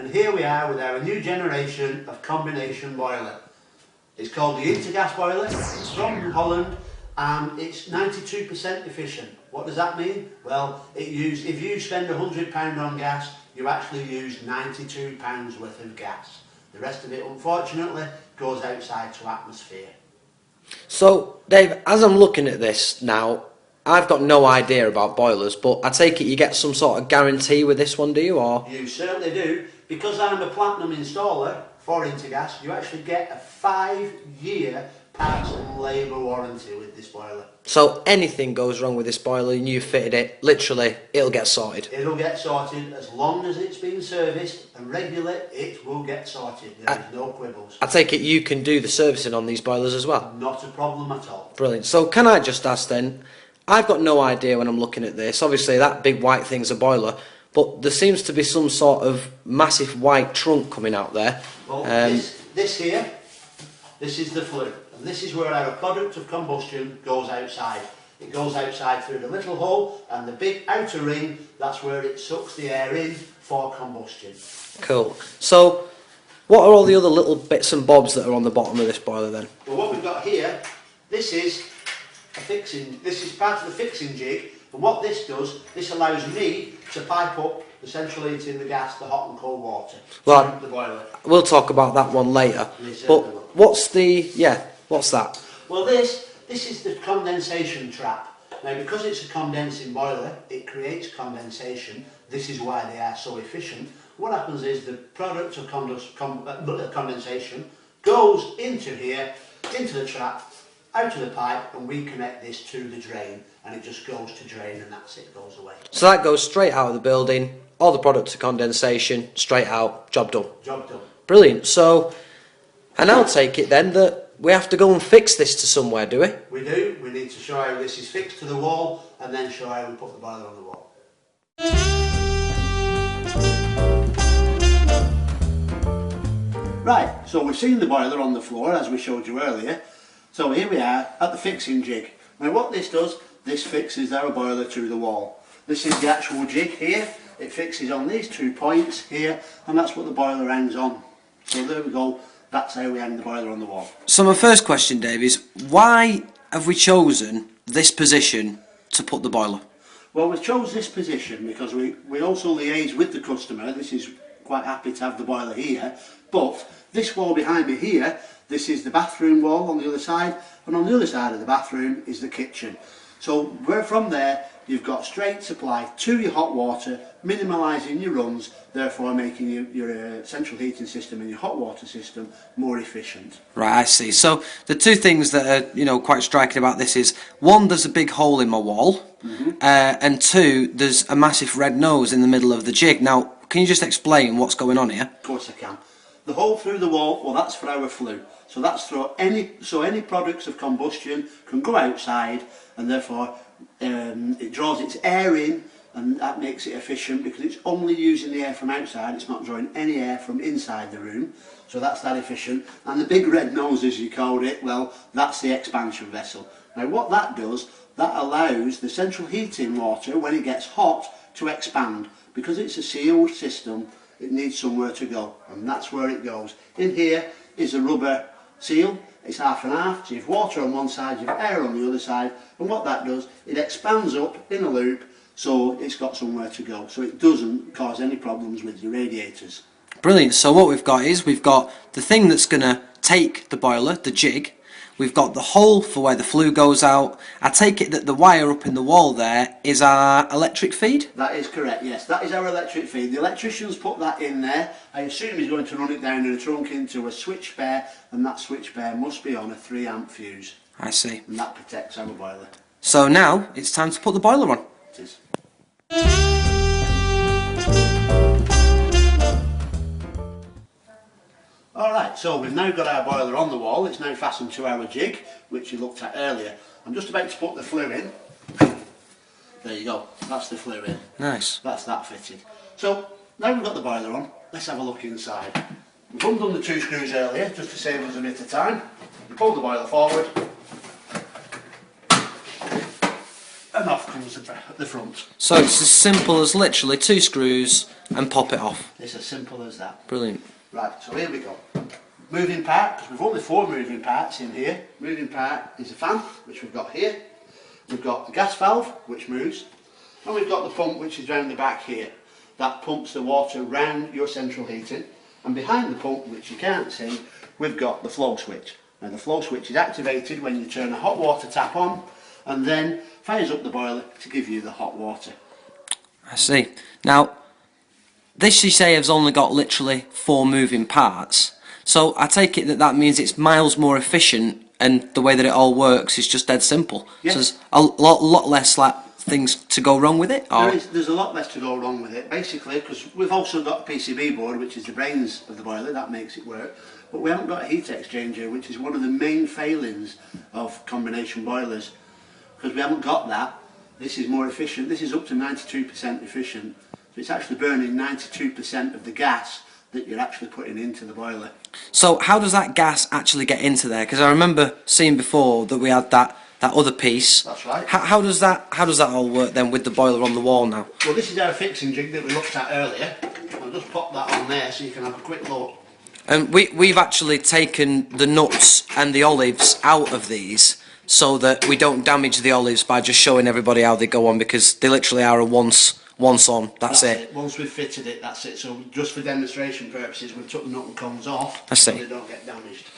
and here we are with our new generation of combination boiler. It's called the Intergas Boiler, it's from Holland and it's 92% efficient. What does that mean? Well, if you spend £100 on gas, you actually use £92 worth of gas. The rest of it, unfortunately, goes outside to atmosphere. So, Dave, as I'm looking at this now, I've got no idea about boilers, but I take it you get some sort of guarantee with this one, do you? Or you certainly do. Because I'm a platinum installer for Intergas, you actually get a 5-year parts and labour warranty with this boiler. So anything goes wrong with this boiler and you fitted it, literally, it'll get sorted? It'll get sorted as long as it's been serviced and regularly, it will get sorted. There is no quibbles. I take it you can do the servicing on these boilers as well? Not a problem at all. Brilliant. So can I just ask then, I've got no idea when I'm looking at this, obviously that big white thing's a boiler, but there seems to be some sort of massive white trunk coming out there. Well, this here, this is the flue, and this is where our product of combustion goes outside. It goes outside through the little hole, and the big outer ring, that's where it sucks the air in for combustion. Cool. So, what are all the other little bits and bobs that are on the bottom of this boiler then? Well, what we've got here, this is part of the fixing jig, and what this does, this allows me to pipe up the central heating, the gas, the hot and cold water to the boiler. We'll talk about that one later. But what's that? Well, this is the condensation trap. Now, because it's a condensing boiler, it creates condensation. This is why they are so efficient. What happens is the product of condensation goes into here, into the trap, out of the pipe, and we connect this to the drain, and it just goes to drain, and that's it, goes away. So that goes straight out of the building, all the product of condensation, straight out, job done. Job done. Brilliant. So, and I'll take it then that we have to go and fix this to somewhere, do we? We do. We need to show how this is fixed to the wall, and then show how we put the boiler on the wall. Right, so we've seen the boiler on the floor, as we showed you earlier. So here we are at the fixing jig. Now what this does, this fixes our boiler to the wall. This is the actual jig here. It fixes on these 2 points here, and that's what the boiler hangs on. So there we go, that's how we hang the boiler on the wall. So my first question, Dave, is why have we chosen this position to put the boiler? Well, we chose this position because we also liaise with the customer. This is quite happy to have the boiler here, but this wall behind me here, this is the bathroom wall on the other side, and on the other side of the bathroom is the kitchen. So from there you've got straight supply to your hot water, minimalising your runs, therefore making your central heating system and your hot water system more efficient. Right, I see. So the two things that are quite striking about this is, one, there's a big hole in my wall, and two, there's a massive red nose in the middle of the jig. Now, can you just explain what's going on here? Of course I can. The hole through the wall, well, that's for our flue. So that's for any products of combustion can go outside, and therefore it draws its air in, and that makes it efficient because it's only using the air from outside. It's not drawing any air from inside the room. So that's that efficient. And the big red nose, as you called it, well, that's the expansion vessel. Now what that does, that allows the central heating water, when it gets hot, to expand. Because it's a sealed system, it needs somewhere to go, and that's where it goes. In here is a rubber seal. It's half and half, so you've water on one side, you've air on the other side, and what that does, it expands up in a loop, so it's got somewhere to go, so it doesn't cause any problems with your radiators. Brilliant. So what we've got is, we've got the thing that's going to take the boiler, the jig. We've got the hole for where the flue goes out. I take it that the wire up in the wall there is our electric feed? That is correct, yes. That is our electric feed. The electrician's put that in there. I assume he's going to run it down in a trunk into a switch pair, and that switch pair must be on a 3 amp fuse. I see. And that protects our boiler. So now it's time to put the boiler on. It is. Alright, so we've now got our boiler on the wall. It's now fastened to our jig, which you looked at earlier. I'm just about to put the flue in. There you go, that's the flue in. Nice. That's that fitted. So, now we've got the boiler on, let's have a look inside. We've undone the 2 screws earlier, just to save us a bit of time. You pull the boiler forward, and off comes the front. So it's as simple as literally 2 screws and pop it off. It's as simple as that. Brilliant. Right, so here we go. Moving part, because we've only 4 moving parts in here. Moving part is a fan, which we've got here. We've got the gas valve, which moves. And we've got the pump, which is round the back here. That pumps the water round your central heating. And behind the pump, which you can't see, we've got the flow switch. Now the flow switch is activated when you turn a hot water tap on, and then fires up the boiler to give you the hot water. I see. Now, this you say has only got literally 4 moving parts. So I take it that that means it's miles more efficient, and the way that it all works is just dead simple. Yes. So there's a lot less like things to go wrong with it. Or? There's a lot less to go wrong with it, basically, because we've also got a PCB board, which is the brains of the boiler. That makes it work. But we haven't got a heat exchanger, which is one of the main failings of combination boilers. Because we haven't got that, this is more efficient. This is up to 92% efficient. So it's actually burning 92% of the gas that you're actually putting into the boiler. So how does that gas actually get into there? Because I remember seeing before that we had that other piece. That's right. How does that all work then with the boiler on the wall now? Well, this is our fixing jig that we looked at earlier. I'll just pop that on there so you can have a quick look. And we've actually taken the nuts and the olives out of these so that we don't damage the olives by just showing everybody how they go on, because they literally are a once on, that's it. Once we've fitted it, that's it. So just for demonstration purposes, we've took the nut and cones off I see. so they don't get damaged.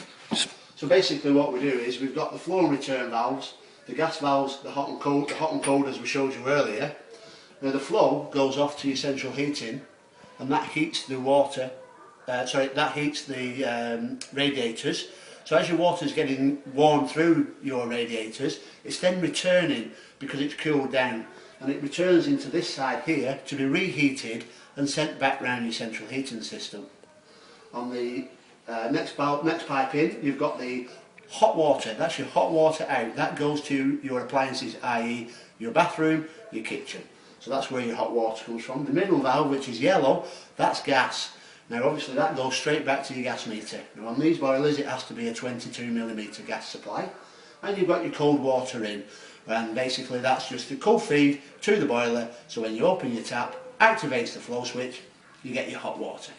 So basically what we do is we've got the flow and return valves, the gas valves, the hot and cold as we showed you earlier. Now the flow goes off to your central heating, and that heats the water, that heats the radiators. So as your water is getting warm through your radiators, it's then returning because it's cooled down, and it returns into this side here to be reheated and sent back round your central heating system. On the next pipe in, you've got the hot water. That's your hot water out. That goes to your appliances, i.e. your bathroom, your kitchen. So that's where your hot water comes from. The middle valve, which is yellow, that's gas. Now obviously that goes straight back to your gas meter. Now on these boilers it has to be a 22mm gas supply. And you've got your cold water in. And basically that's just the cold feed to the boiler, so when you open your tap, activates the flow switch, you get your hot water.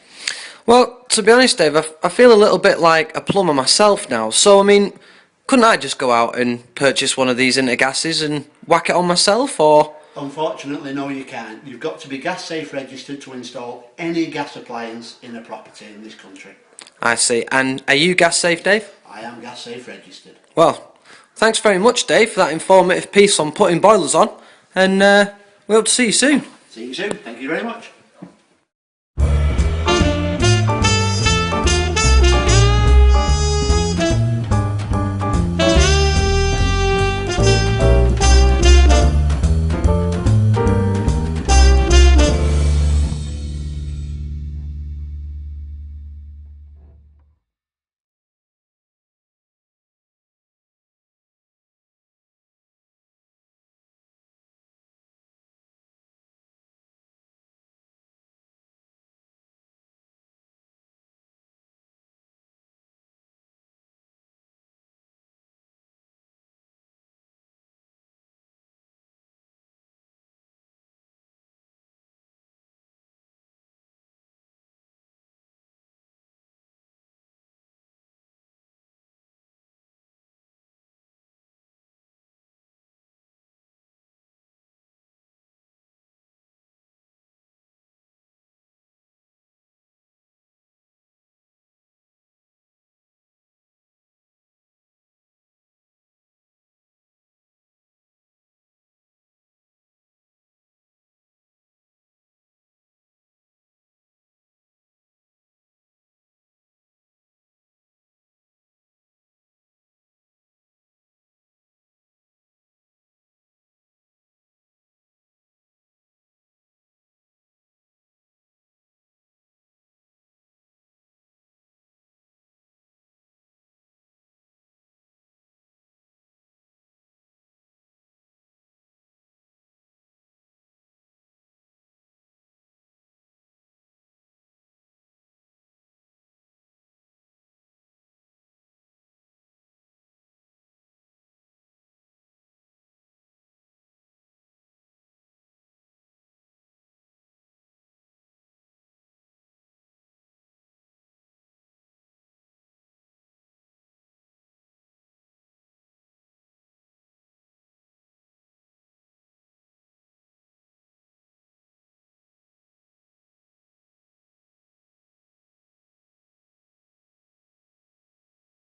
Well, to be honest, Dave, I feel a little bit like a plumber myself now. So, I mean, couldn't I just go out and purchase one of these Intergases and whack it on myself, or...? Unfortunately, no, you can't. You've got to be gas safe registered to install any gas appliance in a property in this country. I see. And are you gas safe, Dave? I am gas safe registered. Well, thanks very much, Dave, for that informative piece on putting boilers on, and we hope to see you soon. See you soon. Thank you very much.